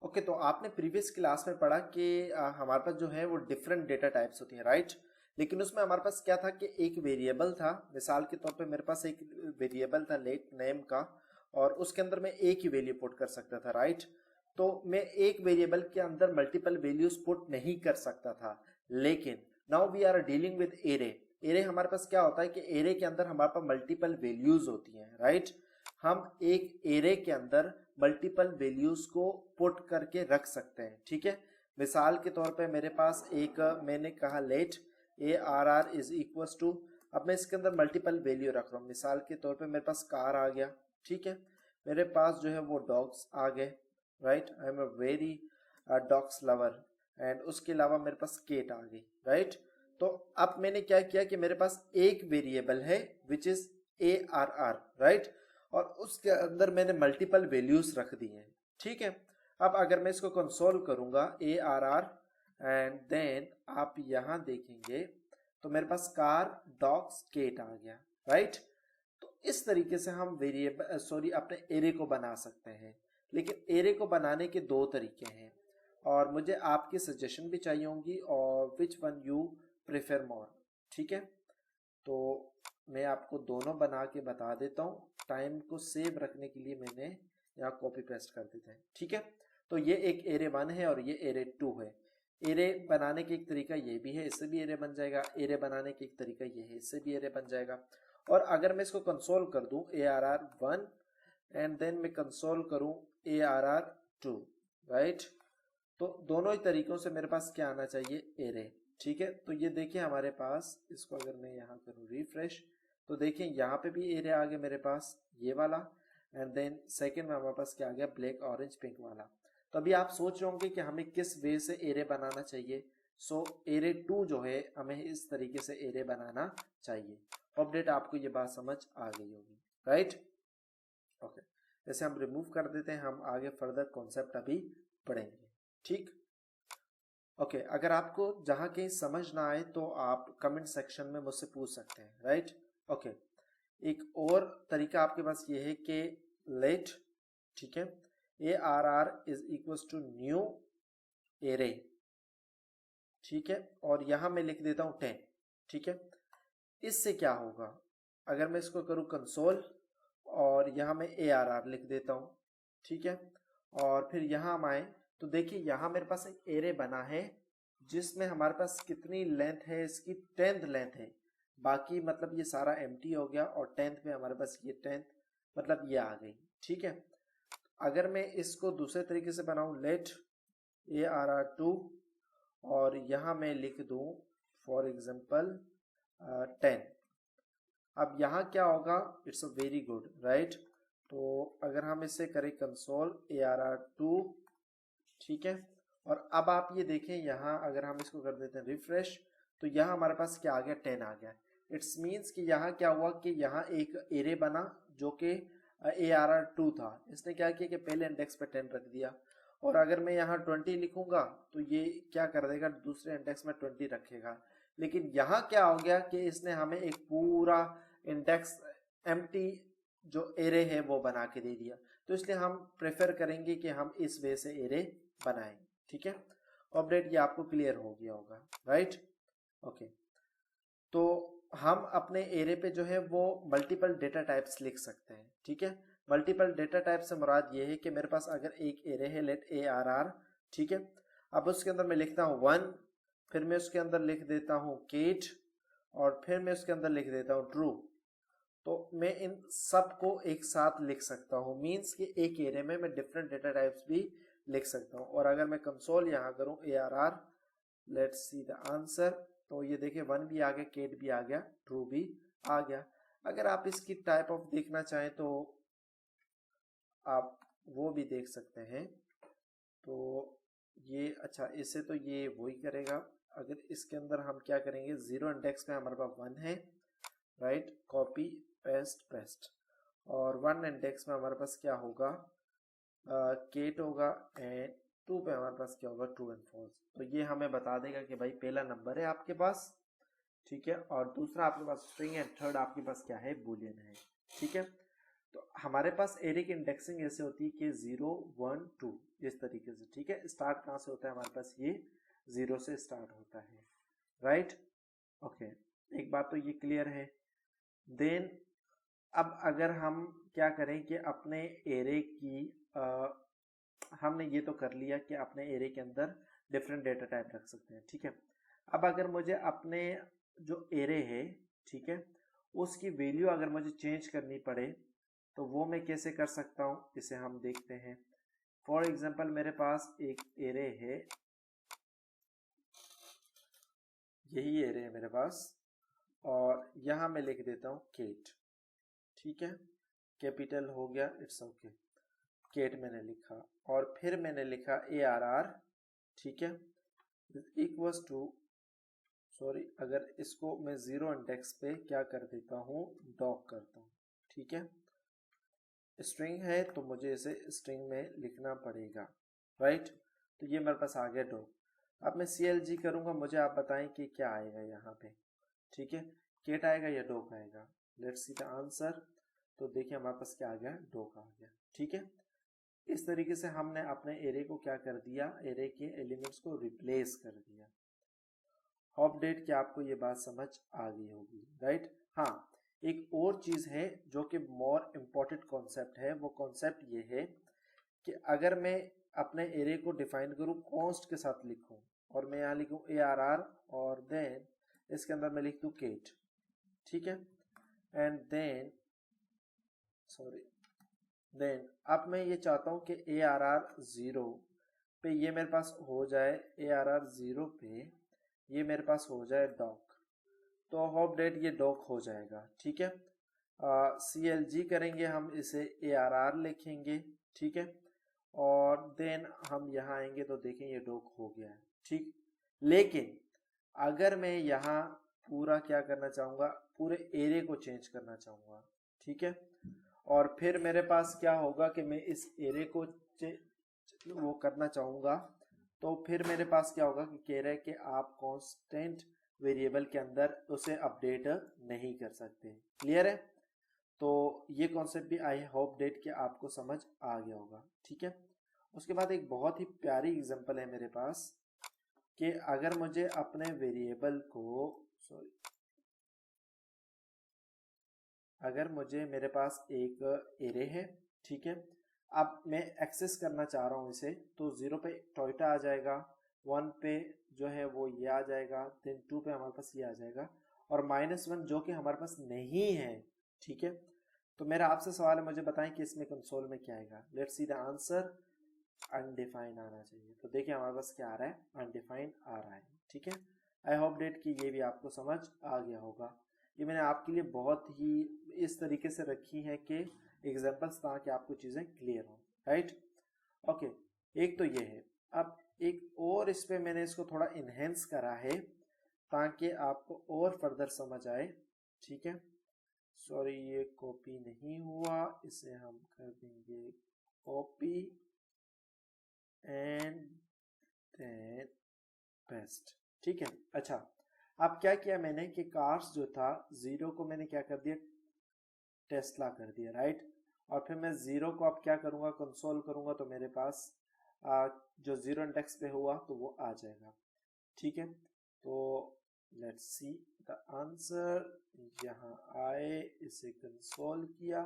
Okay, तो आपने previous class में पढ़ा कि हमारे पास जो है वो डिफरेंट डेटा टाइप्स होती हैं, राइट। लेकिन उसमें हमारे पास क्या था कि एक वेरिएबल था। मिसाल के तौर पे मेरे पास एक वेरिएबल था लेट नेम का, और उसके अंदर मैं एक ही वैल्यू पुट कर सकता था, राइट। तो मैं एक वेरिएबल के अंदर मल्टीपल वैल्यूज पुट नहीं कर सकता था। लेकिन now we are dealing with array. Array हमारे पास क्या होता है कि एरे के अंदर हमारे पास मल्टीपल वैल्यूज होती हैं, राइट। हम एक एरे के अंदर मल्टीपल वैल्यूज को पुट करके रख सकते हैं, ठीक है। मिसाल के तौर पे मेरे पास एक मैंने कहा let A R R is equal to, अब मैं इसके अंदर मल्टीपल वैल्यू रख रहा हूँ। मिसाल के तौर पे मेरे पास कार आ गया, ठीक है। मेरे पास जो है वो डॉग्स आ गए, right. I am a very dogs lover. And उसके अलावा मेरे पास केट आ गई, राइट। तो अब मैंने क्या किया कि मेरे पास एक वेरिएबल है which is A R R, right. और उसके अंदर मैंने मल्टीपल वैल्यूज रख दी हैं, ठीक है। अब अगर मैं इसको कंसोल करूंगा A R R and then आप यहां देखेंगे तो मेरे पास कार डॉग्स केट आ गया, राइट। तो इस तरीके से हम वेरिएबल अपने एरे को बना सकते हैं। लेकिन एरे को बनाने के दो तरीके हैं और मुझे आपकी सजेशन भी चाहिए होंगी और विच वन यू प्रेफर मोर, ठीक है। तो मैं आपको दोनों बना के बता देता हूँ। टाइम को सेव रखने के लिए मैंने यहाँ कॉपी पेस्ट कर देते हैं, ठीक है। तो ये एक एरे 1 है और ये एरे 2 है। एरे बनाने के एक तरीका ये भी है, इससे भी एरे बन जाएगा। एरे बनाने के एक तरीका ये है, इससे भी एरे बन जाएगा। और अगर मैं इसको कंसोल कर दूं A R R 1 and then मैं कंसोल करूं ए आर आर 2, राइट। तो दोनों ही तरीकों से मेरे पास क्या आना चाहिए, एरे, ठीक है। तो ये देखिए हमारे पास, इसको अगर मैं यहाँ करूँ रिफ्रेश तो देखिए यहाँ पे भी एरे आ गया मेरे पास ये वाला। एंड देन सेकंड में हमारे पास क्या आ गया, ब्लैक ऑरेंज पिंक वाला। तो अभी आप सोच रहे होंगे कि हमें किस वे से एरे बनाना चाहिए। सो एरे 2 जो है हमें इस तरीके से एरे बनाना चाहिए। अपडेट आपको ये बात समझ आ गई होगी, राइट। ओके, जैसे हम रिमूव कर देते हैं, हम आगे फर्दर कॉन्सेप्ट अभी पढ़ेंगे, ठीक। ओके, अगर आपको जहां कहीं समझ ना आए तो आप कमेंट सेक्शन में मुझसे पूछ सकते हैं, राइट। ओके, एक और तरीका आपके पास ये है कि लेट, ठीक है, A R R is equal to new array, ठीक है। और यहां मैं लिख देता हूं 10, ठीक है। इससे क्या होगा, अगर मैं इसको करूं कंसोल और यहां मैं ए आर आर लिख देता हूं, ठीक है। और फिर यहां हम आए तो देखिए यहां मेरे पास एक एरे बना है जिसमें हमारे पास कितनी लेंथ है, इसकी 10th लेंथ है। बाकी मतलब ये सारा एम्प्टी हो गया और 10th में हमारे पास ये 10th मतलब ये आ गई, ठीक है। अगर मैं इसको दूसरे तरीके से बनाऊं, लेट ए आर आर 2 और यहां मैं लिख दूं फॉर एग्जांपल 10। अब यहाँ क्या होगा, it's a very good, right. तो अगर हम इसे करें कंसोल ए आर आर 2, ठीक है। और अब आप ये देखें यहाँ अगर हम इसको कर देते हैं रिफ्रेश तो यहाँ हमारे पास क्या आ गया, 10 आ गया। इट्स मीन्स कि यहाँ क्या हुआ कि यहाँ एक एरे बना जो कि ए आर आर 2 था। इसने क्या किया कि पहले इंडेक्स पे 10 रख दिया। और अगर मैं यहाँ 20 लिखूंगा तो ये क्या कर देगा, दूसरे इंडेक्स में 20 रखेगा। लेकिन यहाँ क्या हो गया कि इसने हमें एक पूरा इंडेक्स एम्प्टी जो एरे है वो बना के दे दिया। तो इसलिए हम प्रेफर करेंगे कि हम इस वे से एरे बनाएं, ठीक है। अपडेट ये आपको क्लियर हो गया होगा, राइट। ओके, तो हम अपने एरे पे जो है वो मल्टीपल डेटा टाइप्स लिख सकते हैं, ठीक है। मल्टीपल डेटा टाइप से मुराद ये है कि मेरे पास अगर एक एरे है लेट ए आर आर, ठीक है। अब उसके अंदर मैं लिखता हूँ 1, फिर मैं उसके अंदर लिख देता हूँ केट और फिर मैं उसके अंदर लिख देता हूँ ट्रू। तो मैं इन सब को एक साथ लिख सकता हूँ, मीन्स कि एक एरे में मैं डिफरेंट डेटा टाइप्स भी लिख सकता हूँ। और अगर मैं कंसोल यहाँ करूँ A R R, let's see the answer, तो ये देखिए 1 भी आ गया, केट भी आ गया, ट्रू भी आ गया। अगर आप इसकी टाइप ऑफ देखना चाहें तो आप वो भी देख सकते हैं। तो ये अच्छा, इससे तो ये वही करेगा। अगर इसके अंदर हम क्या करेंगे, 0 इंडेक्स में हमारे पास 1 है, राइट, कॉपी पेस्ट पेस्ट। और 1 इंडेक्स में हमारे पास क्या होगा, केट होगा। एंड 2 पे हमारे पास क्या होगा, ट्रू एंड फॉल्स। तो ये हमें बता देगा कि भाई पहला नंबर है आपके पास, ठीक है, और दूसरा आपके पास स्ट्रिंग है, थर्ड आपके पास क्या है, बूलियन है, ठीक है। तो हमारे पास एरे की इंडेक्सिंग ऐसे होती है कि 0 1 2 इस तरीके से, ठीक है। स्टार्ट कहाँ से होता है हमारे पास, ये 0 से स्टार्ट होता है, राइट। ओके, एक बात तो ये क्लियर है। देन अब अगर हम क्या करें कि अपने एरे की हमने ये तो कर लिया कि अपने एरे के अंदर डिफरेंट डेटा टाइप रख सकते हैं, ठीक है। अब अगर मुझे अपने जो एरे है, ठीक है, उसकी वैल्यू अगर मुझे चेंज करनी पड़े तो वो मैं कैसे कर सकता हूँ, इसे हम देखते हैं। फॉर एग्जांपल मेरे पास एक एरे है, यही एरे है मेरे पास, और यहां मैं लिख देता हूं केट, ठीक है, कैपिटल हो गया, इट्स ओके। केट मैंने लिखा और फिर मैंने लिखा ARR, ठीक है, इक्वल्स टू, सॉरी, अगर इसको मैं 0 इंडेक्स पे क्या कर देता हूँ, डॉक करता हूँ, ठीक है। स्ट्रिंग है तो मुझे इसे स्ट्रिंग में लिखना पड़ेगा, राइट। तो ये मेरे पास आ गया डॉक। अब मैं CLG करूंगा, मुझे आप बताएं कि क्या आएगा यहाँ पे, ठीक है, केट आएगा या डॉक आएगा। Let's see the answer. तो देखिए हमारे पास क्या आ गया, डॉक आ गया, ठीक है। इस तरीके से हमने अपने एरे को क्या कर दिया, एरे के एलिमेंट्स को रिप्लेस कर दिया। होप डेट क्या आपको ये बात समझ आ गई होगी, राइट। हाँ, एक और चीज है जो कि मोर इम्पोर्टेंट कॉन्सेप्ट है, वो कॉन्सेप्ट ये है कि अगर मैं अपने एरे को डिफाइन करूं कॉन्स्ट के साथ लिखूं, और मैं यहाँ लिखूं ARR और देन इसके अंदर मैं लिख दूं केट, ठीक है, एंड देन सॉरी देन अब मैं ये चाहता हूं कि ARR 0 पे ये मेरे पास हो जाए, ARR 0 पे ये मेरे पास हो जाए डॉक। तो होप डेट ये डॉक हो जाएगा, ठीक है। CLG करेंगे हम, इसे ARR लिखेंगे, ठीक है, और देन हम यहाँ आएंगे तो देखें ये डॉक हो गया है, ठीक। लेकिन अगर मैं यहाँ पूरा क्या करना चाहूंगा, पूरे एरे को चेंज करना चाहूंगा, ठीक है, और फिर मेरे पास क्या होगा कि मैं इस एरे को वो करना चाहूंगा, तो फिर मेरे पास क्या होगा कि कह रहा है कि आप कांस्टेंट वेरिएबल के अंदर उसे अपडेट नहीं कर सकते। क्लियर है। तो ये कॉन्सेप्ट भी आई होप डेट के आपको समझ आ गया होगा, ठीक है। उसके बाद एक बहुत ही प्यारी एग्जांपल है मेरे पास कि अगर मुझे अपने वेरिएबल को, सॉरी, अगर मुझे मेरे पास एक एरे है, ठीक है, अब मैं एक्सेस करना चाह रहा हूं इसे, तो 0 पे टोयोटा आ जाएगा, 1 पे जो है वो ये आ जाएगा, देन 2 पे हमारे पास ये आ जाएगा, और -1 जो कि हमारे पास नहीं है, ठीक है। तो मेरा आपसे सवाल है, मुझे बताएं कि इसमें कंसोल में क्या आएगा। Let's see the answer. Undefine आना चाहिए, तो देखिए हमारे पास क्या आ रहा है, अनडिफाइन आ रहा है, ठीक है। आई होप डेट कि ये भी आपको समझ आ गया होगा। ये मैंने आपके लिए बहुत ही इस तरीके से रखी है कि एग्जांपल्स ताकि आपको चीजें क्लियर हो, राइट। ओके, एक तो ये है। अब एक और इस पे मैंने इसको थोड़ा इनहेंस करा है ताकि आपको और फर्दर समझ आए, ठीक है। सॉरी, ये कॉपी नहीं हुआ, इसे हम कर देंगे कॉपी एंड देन पेस्ट, ठीक है। अच्छा, अब क्या किया मैंने कि कार्स जो था 0 को मैंने क्या कर दिया, टेस्ला कर दिया, राइट। और फिर मैं 0 को अब क्या करूंगा, कंसोल करूंगा, तो मेरे पास जो 0 इंडेक्स पे हुआ तो वो आ जाएगा, ठीक है। तो लेट्स सी द आंसर। यहाँ आए, इसे कंसोल किया,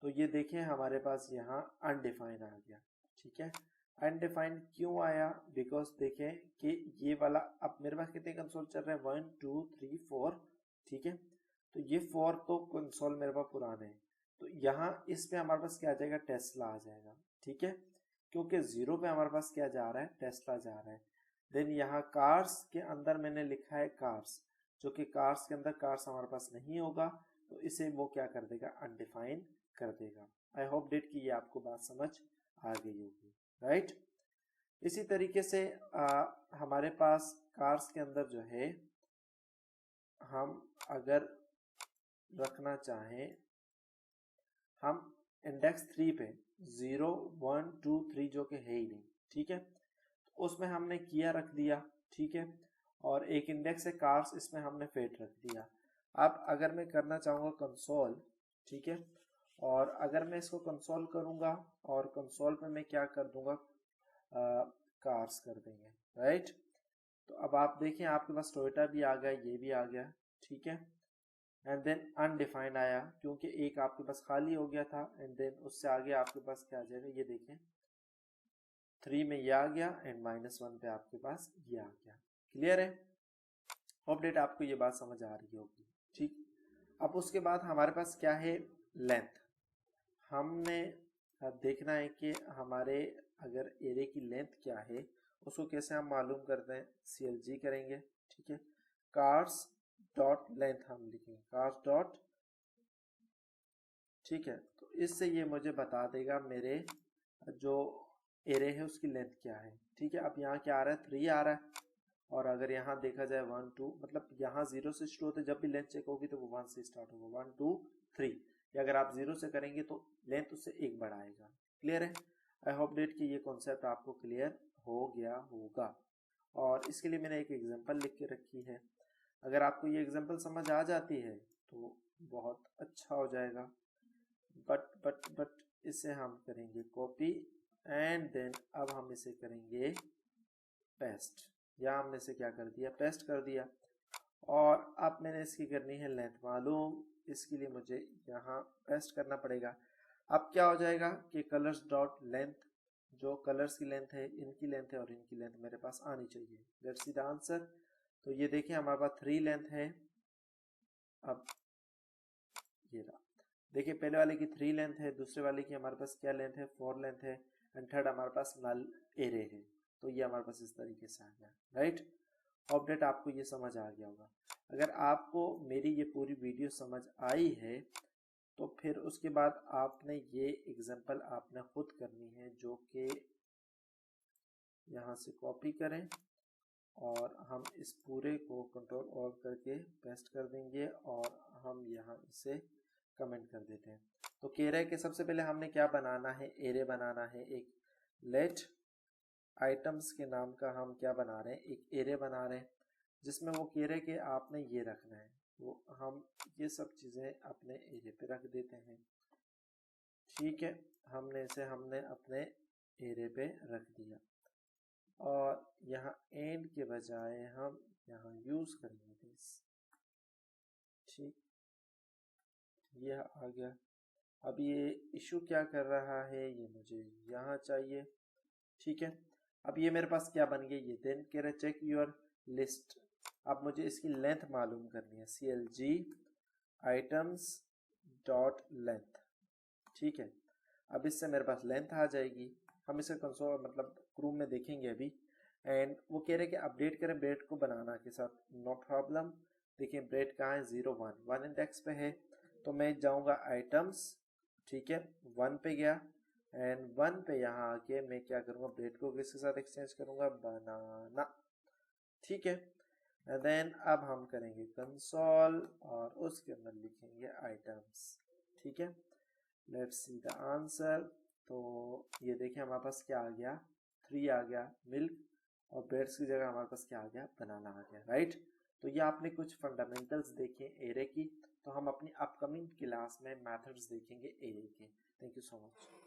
तो ये देखें हमारे पास यहाँ अनडिफाइन आ गया, ठीक है। अनडिफाइंड क्यों आया, बिकॉज देखें कि ये वाला, अब मेरे पास कितने कंसोल चल रहे हैं, 1 2 3 4, ठीक है। तो ये 4 तो कंसोल मेरे पास पुराने हैं, तो यहाँ इस पे हमारे पास क्या आ जाएगा, टेस्ला आ जाएगा, ठीक है, क्योंकि 0 पे हमारे पास क्या जा रहा है, टेस्ला जा रहा है। देन यहाँ कार्स के अंदर मैंने लिखा है कार्स, जो कि कार्स के अंदर कार्स हमारे पास नहीं होगा, तो इसे वो क्या कर देगा, अनडिफाइन कर देगा। आई होप डेट कि ये आपको बात समझ आ गई होगी, राइट। इसी तरीके से हमारे पास कार्स के अंदर जो है, हम अगर रखना चाहें, हम इंडेक्स 3 पे 0 1 2 3 जो कि है ही नहीं, ठीक है, तो उसमें हमने किया रख दिया, ठीक है, और एक इंडेक्स है कार्स, इसमें हमने फेट रख दिया। अब अगर मैं करना चाहूंगा कंसोल, ठीक है, और अगर मैं इसको कंसोल करूंगा और कंसोल पे मैं क्या कर दूंगा, कार्स कर देंगे, राइट। तो अब आप देखें आपके पास टोयोटा भी आ गया, ये भी आ गया, ठीक है। एंड देन अनडिफाइंड आया क्योंकि एक आपके पास खाली हो गया था, एंड देन उससे आगे आपके पास क्या आ जाएगा, ये देखें 3 में ये आ गया एंड -1 पे आपके पास ये आ गया। क्लियर है? अपडेट आपको ये बात समझ आ रही होगी, ठीक। अब उसके बाद हमारे पास क्या है, लेंथ। हमने देखना है कि हमारे अगर एरे की लेंथ क्या है उसको कैसे हम मालूम करते हैं, CLG करेंगे, ठीक है। कार्स डॉट लेंथ हम लिखेंगे, कार्स डॉट, ठीक है। तो इससे ये मुझे बता देगा मेरे जो एरे है उसकी लेंथ क्या है, ठीक है। अब यहाँ क्या आ रहा है, 3 आ रहा है, और अगर यहाँ देखा जाए 1 2, मतलब यहाँ 0 से शुरू होते जब भी लेंथ चेक होगी तो वो 1 से स्टार्ट होगा, 1 2 3, या अगर आप 0 से करेंगे तो लेंथ उससे 1 बढ़ाएगा। क्लियर है? आई होप डेट कि ये कॉन्सेप्ट आपको क्लियर हो गया होगा। और इसके लिए मैंने एक एग्जांपल लिख के रखी है, अगर आपको ये एग्जांपल समझ आ जाती है तो बहुत अच्छा हो जाएगा। बट इसे हम करेंगे कॉपी एंड देन अब हम इसे करेंगे पेस्ट, या हमने इसे क्या कर दिया, पेस्ट कर दिया। और अब मैंने इसकी करनी है लेंथ मालूम, इसके लिए मुझे यहाँ पेस्ट करना पड़ेगा। अब क्या हो जाएगा कि कलर्स डॉट लेंथ, जो कलर्स की लेंथ है, इनकी लेंथ है और इनकी लेंथ मेरे पास आनी चाहिए। Let's see the answer. तो ये देखिए हमारे पास 3 लेंथ है। अब ये रहा, देखिए पहले वाले की 3 लेंथ है, दूसरे वाले की हमारे पास क्या लेंथ है, 4 लेंथ है, एंड थर्ड हमारे पास नल एरे है। तो ये हमारे पास इस तरीके से आ गया, राइट। अपडेट आपको ये समझ आ गया होगा। अगर आपको मेरी ये पूरी वीडियो समझ आई है तो फिर उसके बाद आपने ये एग्जांपल आपने खुद करनी है, जो कि यहाँ से कॉपी करें और हम इस पूरे को कंट्रोल ऑल करके पेस्ट कर देंगे और हम यहाँ इसे कमेंट कर देते हैं। तो कह रहे हैं कि सबसे पहले हमने क्या बनाना है, एरे बनाना है, एक लेट आइटम्स के नाम का हम क्या बना रहे हैं, एक एरे बना रहे हैं, जिसमें वो कह रहे हैं कि आपने ये रखना है, वो हम ये सब चीज़ें अपने एरे पे रख देते हैं, ठीक है। हमने अपने एरे पे रख दिया और यहाँ एंड के बजाय हम यहाँ यूज करेंगे दिस, ठीक, ये आ गया। अब ये इशू क्या कर रहा है, ये मुझे यहाँ चाहिए, ठीक है। अब ये मेरे पास क्या बन गया, ये देन कह रहे चेक योर लिस्ट। अब मुझे इसकी लेंथ मालूम करनी है, CLG आइटम्स डॉट लेंथ, ठीक है। अब इससे मेरे पास लेंथ आ जाएगी, हम इसे कंसोल मतलब क्रूम में देखेंगे अभी। एंड वो कह रहे कि अपडेट करें ब्रेड को बनाना के साथ, नो प्रॉब्लम। देखिए ब्रेड कहाँ है, 0 1 1 इंडेक्स पे है, तो मैं जाऊँगा आइटम्स, ठीक है, 1 पे गया एंड 1 पे यहाँ आके मैं क्या करूँगा, ब्रेड को किसके साथ एक्सचेंज करूँगा, बनाना, ठीक है। एंड देन अब हम करेंगे कंसोल और उसके अंदर लिखेंगे आइटम्स, ठीक है। Let's see the answer. तो ये देखिए हमारे पास क्या आ गया, 3 आ गया मिल्क, और ब्रेड्स की जगह हमारे पास क्या आ गया, बनाना आ गया, राइट। तो ये आपने कुछ फंडामेंटल्स देखे एरे की, तो हम अपनी अपकमिंग क्लास में मेथड्स देखेंगे एरे के। Thank you so much.